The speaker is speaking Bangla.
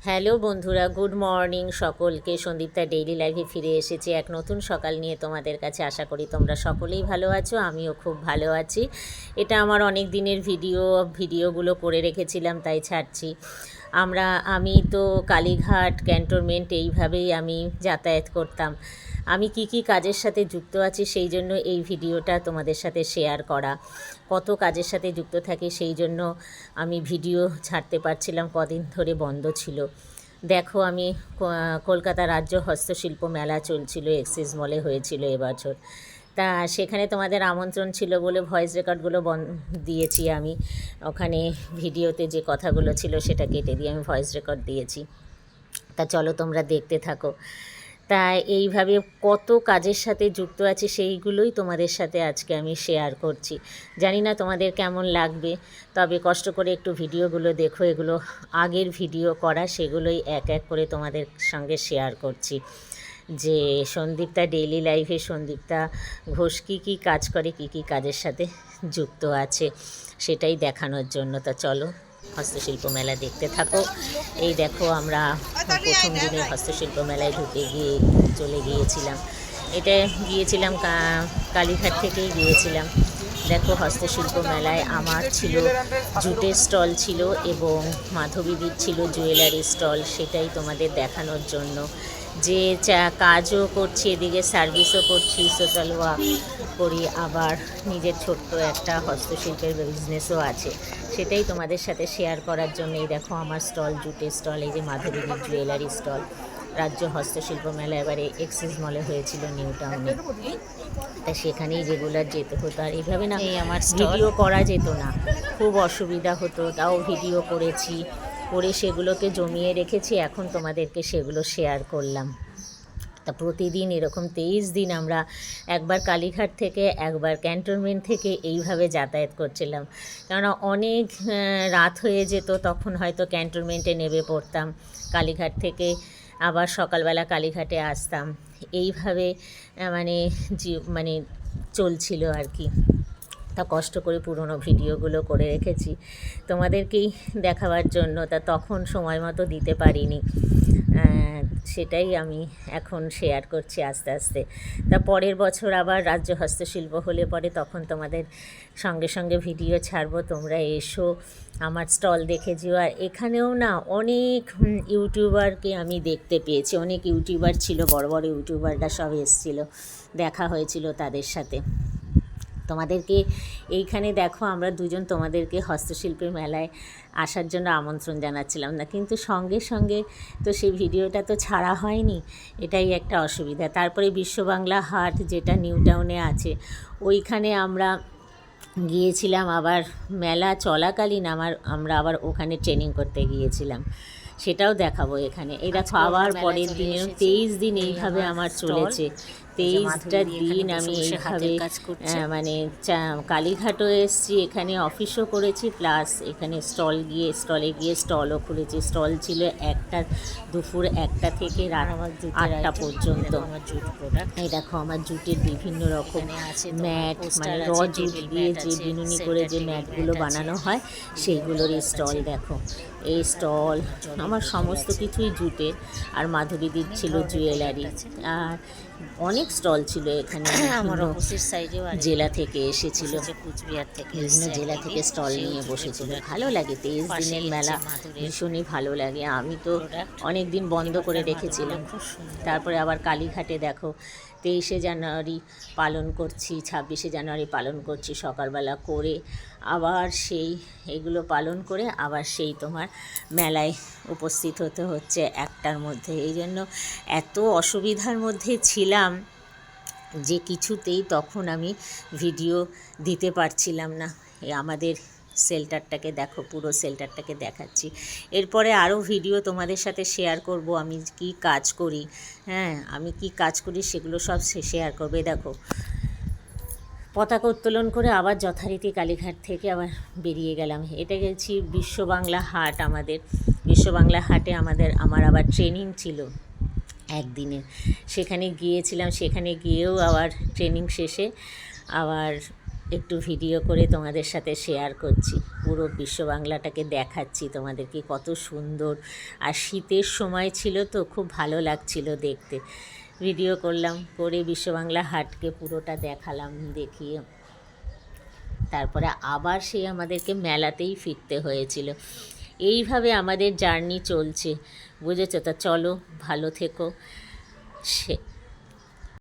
হ্যালো বন্ধুরা, গুড মর্নিং সকলকে। সন্দীপ্তা ডেইলি লাইফে ফিরে এসেছি এক নতুন সকাল নিয়ে তোমাদের কাছে। আশা করি তোমরা সকলেই ভালো আছো, আমিও খুব ভালো আছি। এটা আমার অনেক দিনের ভিডিওগুলো করে রেখেছিলাম, তাই ছাড়ছি। আমি তো কালীঘাট ক্যান্টনমেন্ট এইভাবেই আমি যাতায়াত করতাম। আমি কি কাজের সাথে যুক্ত আছি সেই জন্য এই ভিডিওটা তোমাদের সাথে শেয়ার করা। কত কাজের সাথে যুক্ত থাকি সেই জন্য আমি ভিডিও ছাড়তে পারছিলাম, কদিন ধরে বন্ধ ছিল। দেখো, আমি কলকাতা রাজ্য হস্তশিল্প মেলা চলছিল, এক্সিস মলে হয়েছিল এবছর। তা সেখানে তোমাদের আমন্ত্রণ ছিল বলে ভয়েস রেকর্ডগুলো দিয়েছি আমি। ওখানে ভিডিওতে যে কথাগুলো ছিল সেটা কেটে দিয়ে আমি ভয়েস রেকর্ড দিয়েছি। তা চলো তোমরা দেখতে থাকো। তা এইভাবে কত কাজের সাথে যুক্ত আছি সেইগুলোই তোমাদের সাথে আজকে আমি শেয়ার করছি। জানি না তোমাদের কেমন লাগবে, তবে কষ্ট করে একটু ভিডিওগুলো দেখো। এগুলো আগের ভিডিও করা, সেগুলোই এক এক করে তোমাদের সঙ্গে শেয়ার করছি। যে সন্দীপ্তা ডেইলি লাইফে সন্দীপ্তা ঘোষ কী কাজ করে, কী কাজের সাথে যুক্ত আছে সেটাই দেখানোর জন্য। তা চলো হস্তশিল্প মেলা দেখতে থাকো। এই দেখো, আমরা প্রথম দিনে হস্তশিল্প মেলায় চলে গিয়েছিলাম। এটা গিয়েছিলাম কালীঘাট থেকেই গিয়েছিলাম। দেখো, হস্তশিল্প মেলায় আমার ছিল জুটের স্টল ছিল এবং মাধবীদির ছিল জুয়েলারি স্টল। সেটাই তোমাদের দেখানোর জন্য যে কাজও করছি, এদিকে সার্ভিসও করছি, সোশ্যাল ওয়ার্ক করি, আবার নিজের ছোট্ট একটা হস্তশিল্পের বিজনেসও আছে। সেটাই তোমাদের সাথে শেয়ার করার জন্যই দেখো আমার স্টল, জুটের স্টল, এই যে মাধবীদির জুয়েলারি স্টল। রাজ্য হস্তশিল্প মেলা এবারে এক্সিস মলে হয়েছিল নিউ টাউনে, তাই সেখানেই রেগুলার যেতে হতো। আর এইভাবে না আমার ভিডিও করা যেত না, খুব অসুবিধা হতো। তাও ভিডিও করেছি, করে সেগুলোকে জমিয়ে রেখেছি, এখন তোমাদেরকে সেগুলো শেয়ার করলাম। তা প্রতিদিন এরকম 23 দিন আমরা একবার কালীঘাট থেকে একবার ক্যান্টনমেন্ট থেকে এইভাবে যাতায়াত করছিলাম। কেননা অনেক রাত হয়ে যেত, তখন হয়তো ক্যান্টনমেন্টে নেমে পড়তাম, কালীঘাট থেকে আবার সকালবেলা কালীঘাটে আসতাম। এইভাবে মানে চলছিল আর কি। তা কষ্ট করে পুরনো ভিডিওগুলো করে রেখেছি তোমাদেরকেই দেখাবার জন্য। তা তখন সময় মতো দিতে পারিনি, সেটাই আমি এখন শেয়ার করছি আস্তে আস্তে। তা পরের বছর আবার রাজ্য হস্তশিল্প হলে পরে তখন তোমাদের সঙ্গে সঙ্গে ভিডিও ছাড়বো, তোমরা এসো, আমার স্টল দেখে যেও। আর এখানেও না অনেক ইউটিউবারকে আমি দেখতে পেয়েছি, অনেক ইউটিউবার ছিল, বড় বড় ইউটিউবাররা সব এসেছিলো, দেখা হয়েছিল তাদের সাথে। তোমাদেরকে এইখানে দেখো, আমরা দুজন তোমাদেরকে হস্তশিল্পের মেলায় আসার জন্য আমন্ত্রণ জানাচ্ছিলাম না, কিন্তু সঙ্গে সঙ্গে তো সেই ভিডিওটা তো ছাড়া হয়নি, এটাই একটা অসুবিধা। তারপরে বিশ্ববাংলা হাট যেটা নিউ টাউনে আছে, ওইখানে আমরা গিয়েছিলাম। আবার মেলা চলাকালীন আমরা আবার ওখানে ট্রেনিং করতে গিয়েছিলাম, সেটাও দেখাবো এখানে। এই দেখো, আবার পরের দিনেও 23 দিন এইভাবে আমার চলেছে। 23টা দিন আমি এইভাবে কালীঘাটও এসেছি, এখানে অফিসও করেছি, প্লাস এখানে স্টলে গিয়ে স্টলও খুলেছি। স্টল ছিল দুপুর 1টা থেকে রাত 8টা পর্যন্ত। আমার জুট প্রোডাক্ট, এই দেখো আমার জুটের বিভিন্ন রকম ম্যাট, র জুট দিয়ে যে বিনুনি করে যে ম্যাটগুলো বানানো হয় সেইগুলোর স্টল। দেখো এই স্টল আমার সমস্ত কিছুই জুটের। আর মাধবীদির ছিল জুয়েলারি, আর অনেক স্টল ছিল এখানে। আমার অপোজিট সাইডেও জেলা থেকে এসেছিল, কুচবিহার থেকে, বিভিন্ন জেলা থেকে স্টল নিয়ে বসেছিল। ভালো লাগে 23 দিনের মেলা, ভীষণই ভালো লাগে। আমি তো অনেক দিন বন্ধ করে রেখেছিলাম, তারপরে আবার কালীঘাটে দেখো 23শে জানুয়ারি পালন করছি, 26শে জানুয়ারি পালন করছি, সকালবেলা করে আবার এগুলো পালন করে আবার তোমার মেলায় উপস্থিত হতে হচ্ছে 1টার মধ্যে। এই জন্য এত অসুবিধার মধ্যে ছিলাম যে কিছুতেই তখন আমি ভিডিও দিতে পারছিলাম না। আমাদের সেল্টারটাকে দেখো, পুরো সেল্টারটাকে দেখাচ্ছি। এরপরে আরও ভিডিও তোমাদের সাথে শেয়ার করব, আমি কি কাজ করি, আমি কি কাজ করি সেগুলো সব শেয়ার করবে। দেখো, পতাকা উত্তোলন করে আবার যথারীতি কালীঘাট থেকে আবার বেরিয়ে গেলাম। এটা গেছি বিশ্ববাংলা হাট। আমাদের বিশ্ববাংলা হাটে আমার আবার ট্রেনিং ছিল একদিনের, সেখানে গিয়েছিলাম। সেখানে গিয়েও আবার ট্রেনিং শেষে আবার একটু ভিডিও করে তোমাদের সাথে শেয়ার করছি, পুরো বিশ্ব বাংলাটাকে দেখাচ্ছি তোমাদেরকে কত সুন্দর। আর শীতের সময় ছিল তো খুব ভালো লাগছিল দেখতে, ভিডিও করলাম, করে বিশ্ব বাংলা হাটকে পুরোটা দেখালাম, দেখিয়ে তারপরে আবার সেই আমাদেরকে মেলাতেই ফিরতে হয়েছিল। এইভাবে আমাদের জার্নি চলছে, বুঝেছো? তা চলো, ভালো থেকো। সে